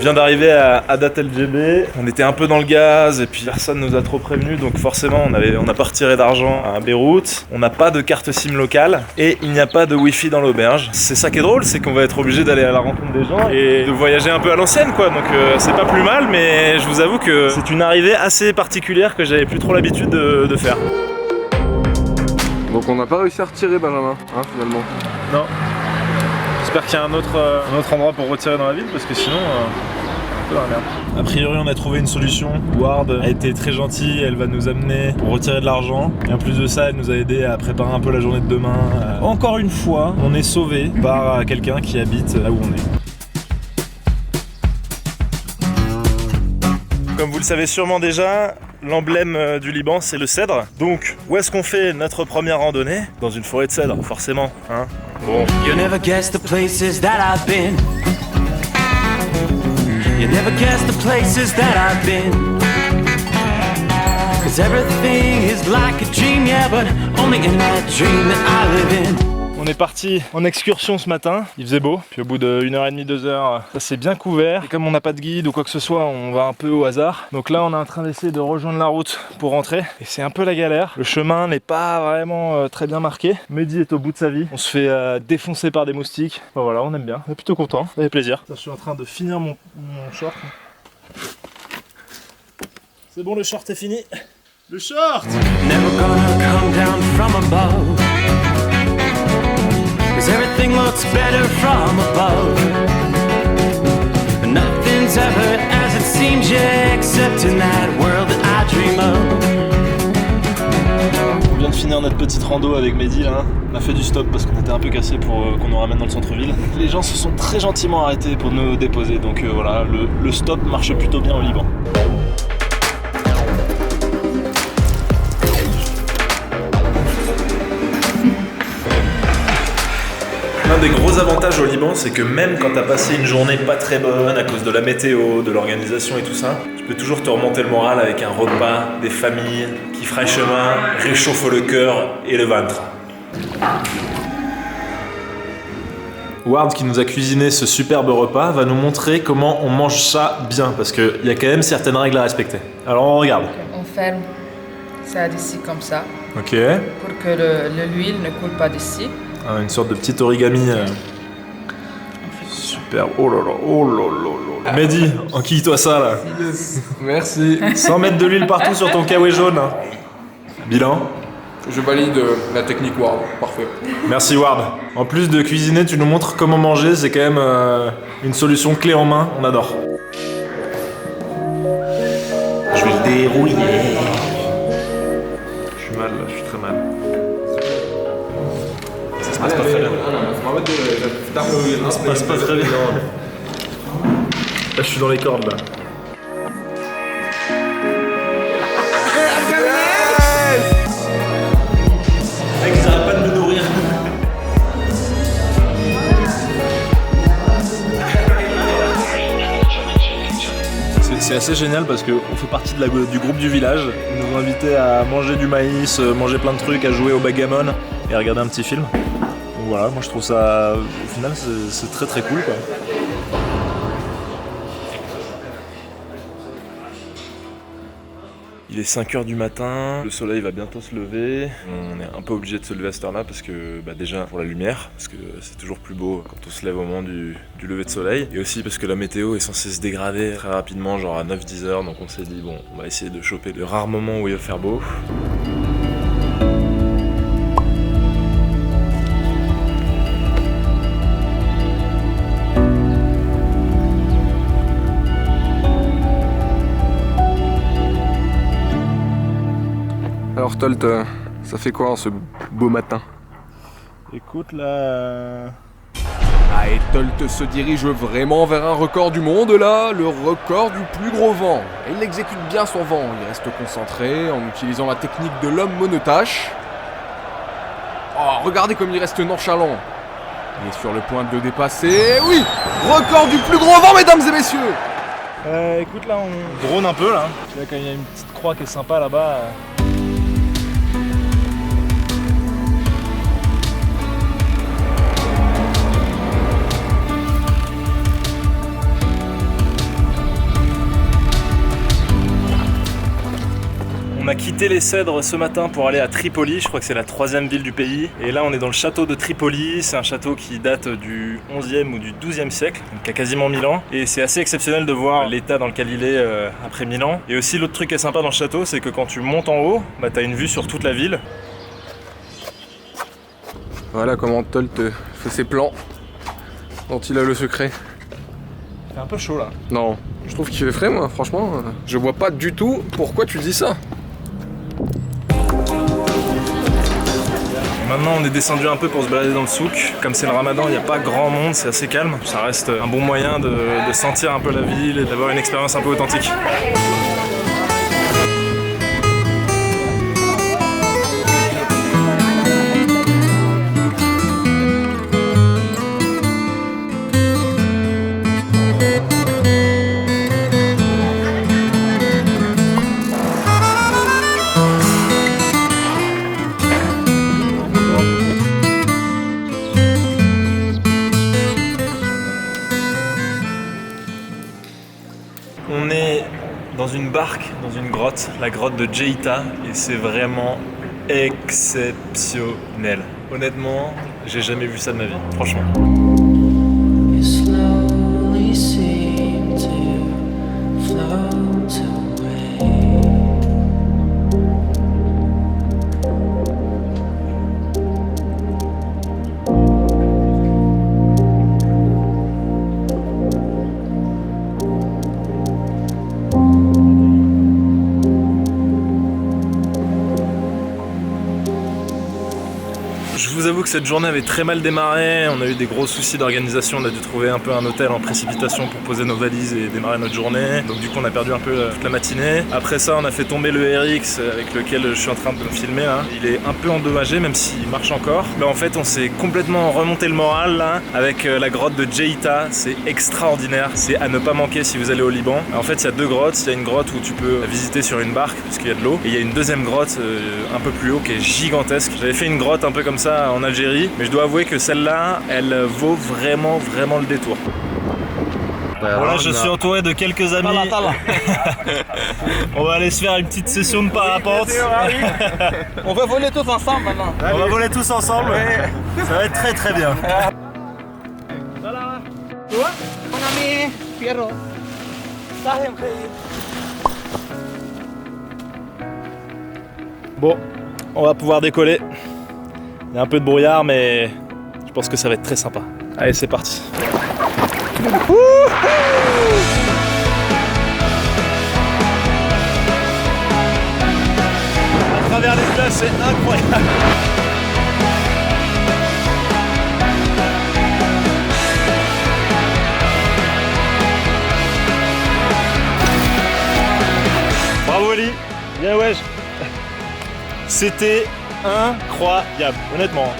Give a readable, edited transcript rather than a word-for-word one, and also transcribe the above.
vient d'arriver à Adat El Djebé, on était un peu dans le gaz et puis personne nous a trop prévenus, donc forcément on n'a pas retiré d'argent à Beyrouth, on n'a pas de carte SIM locale et il n'y a pas de wifi dans l'auberge. C'est ça qui est drôle, c'est qu'on va être obligé d'aller à la rencontre des gens et de voyager un peu à l'ancienne quoi, donc c'est pas plus mal, mais je vous avoue que c'est une arrivée assez particulière que j'avais plus trop l'habitude de faire. Donc on n'a pas réussi à retirer Benjamin, hein, finalement. Non. J'espère qu'il y a un autre endroit pour retirer dans la ville parce que sinon un peu dans la merde. A priori on a trouvé une solution. Ward a été très gentille, elle va nous amener pour retirer de l'argent. Et en plus de ça elle nous a aidé à préparer un peu la journée de demain. Encore une fois, on est sauvé par quelqu'un qui habite là où on est. Comme vous le savez sûrement déjà, l'emblème du Liban c'est le cèdre. Donc où est-ce qu'on fait notre première randonnée? Dans une forêt de cèdre, forcément, hein. Bon. You never guess the places that I've been. You never guess the places that I've been. 'Cause everything is like a dream, yeah, but only in that dream that I live in. On est parti en excursion ce matin, il faisait beau, puis au bout d'1 heure et demie, 2 heures, ça s'est bien couvert. Et comme on n'a pas de guide ou quoi que ce soit, on va un peu au hasard. Donc là on est en train d'essayer de rejoindre la route pour rentrer. Et c'est un peu la galère, le chemin n'est pas vraiment très bien marqué. Mehdi est au bout de sa vie, on se fait défoncer par des moustiques. Bon, voilà, on aime bien, on est plutôt content, ça fait plaisir. Je suis en train de finir mon short. C'est bon, le short est fini. Le short! Never gonna come down from above. 'Cause everything looks better from above. But nothing's ever as it seems, yeah, except in that world that I dream of. On vient de finir notre petite rando avec Mehdi là. On a fait du stop parce qu'on était un peu cassé pour qu'on nous ramène dans le centre-ville. Les gens se sont très gentiment arrêtés pour nous déposer, donc voilà, le stop marche plutôt bien au Liban. L'un des gros avantages au Liban, c'est que même quand t'as passé une journée pas très bonne à cause de la météo, de l'organisation et tout ça, tu peux toujours te remonter le moral avec un repas, des familles qui fraîchement réchauffent le cœur et le ventre. Ward, qui nous a cuisiné ce superbe repas, va nous montrer comment on mange ça bien, parce qu'il y a quand même certaines règles à respecter. Alors on regarde. On ferme ça d'ici comme ça, Ok. pour que l'huile ne coule pas d'ici. Une sorte de petit origami. Super. Oh là là, oh là là là. Mehdi, enquille-toi ça là. Merci. 100 mètres de l'huile partout sur ton kawaii jaune. Bilan. Je valide la technique Ward, parfait. Merci Ward. En plus de cuisiner, tu nous montres comment manger, c'est quand même une solution clé en main, on adore. Je vais le dérouiller. Je suis mal là, je suis très mal. Ça se passe pas très bien. Ça se passe pas très bien. Là je suis dans les cordes là. Mec, ils arrêtent pas de me nourrir. C'est assez génial parce qu'on fait partie du groupe du village. Ils nous ont invités à manger du maïs, manger plein de trucs, à jouer au backgammon et à regarder un petit film. Donc voilà, moi je trouve ça, au final, c'est très très cool quoi. Il est 5h du matin, le soleil va bientôt se lever. On est un peu obligé de se lever à cette heure-là parce que déjà pour la lumière, parce que c'est toujours plus beau quand on se lève au moment du lever de soleil. Et aussi parce que la météo est censée se dégrader très rapidement, genre à 9-10 heures. Donc on s'est dit bon, on va essayer de choper le rare moment où il va faire beau. Alors Tolt, ça fait quoi en ce beau matin? Écoute là... Ah, et Tolt se dirige vraiment vers un record du monde là, le record du plus gros vent. Et il exécute bien son vent, il reste concentré en utilisant la technique de l'homme monotache. Oh, regardez comme il reste nonchalant. Il est sur le point de le dépasser. Oui, record du plus gros vent, mesdames et messieurs. Écoute là, on drone un peu là. Tu vois quand il y a une petite croix qui est sympa là-bas. quitté les Cèdres ce matin pour aller à Tripoli, je crois que c'est la 3e ville du pays. Et là on est dans le château de Tripoli, c'est un château qui date du 11e ou du 12e siècle, donc qui a quasiment 1000 ans. Et c'est assez exceptionnel de voir l'état dans lequel il est après 1000 ans. Et aussi l'autre truc qui est sympa dans le château, c'est que quand tu montes en haut, bah, t'as une vue sur toute la ville. Voilà comment Tolt fait ses plans, dont il a le secret. C'est un peu chaud là. Non, je trouve qu'il fait frais moi, franchement. Je vois pas du tout pourquoi tu dis ça. Maintenant on est descendu un peu pour se balader dans le souk. Comme c'est le ramadan, il n'y a pas grand monde, c'est assez calme. Ça reste un bon moyen de sentir un peu la ville et d'avoir une expérience un peu authentique. On est dans une barque, dans une grotte, la grotte de Djeïta, et c'est vraiment exceptionnel. Honnêtement, j'ai jamais vu ça de ma vie, franchement. You slowly seem to float away. Je vous avoue que cette journée avait très mal démarré, on a eu des gros soucis d'organisation, on a dû trouver un peu un hôtel en précipitation pour poser nos valises et démarrer notre journée. Donc du coup on a perdu un peu toute la matinée. Après ça on a fait tomber le RX avec lequel je suis en train de me filmer là. Il est un peu endommagé même s'il marche encore. Mais en fait on s'est complètement remonté le moral là avec la grotte de Djeïta, c'est extraordinaire, c'est à ne pas manquer si vous allez au Liban. En fait il y a deux grottes, il y a une grotte où tu peux visiter sur une barque puisqu'il y a de l'eau et il y a une deuxième grotte un peu plus haut qui est gigantesque. J'avais fait une grotte un peu comme ça en Algérie, mais je dois avouer que celle-là, elle vaut vraiment le détour. Bon là je suis entouré de quelques amis. On va aller se faire une petite session de parapente. On va voler tous ensemble maintenant. On va voler tous ensemble. Ça va être très bien. Mon ami Pierrot. Sahem Khair. Bon, on va pouvoir décoller. Il y a un peu de brouillard, mais je pense que ça va être très sympa. Allez, c'est parti. À travers les plages, c'est incroyable. Bravo Ali, bien ouais. C'était incroyable, honnêtement.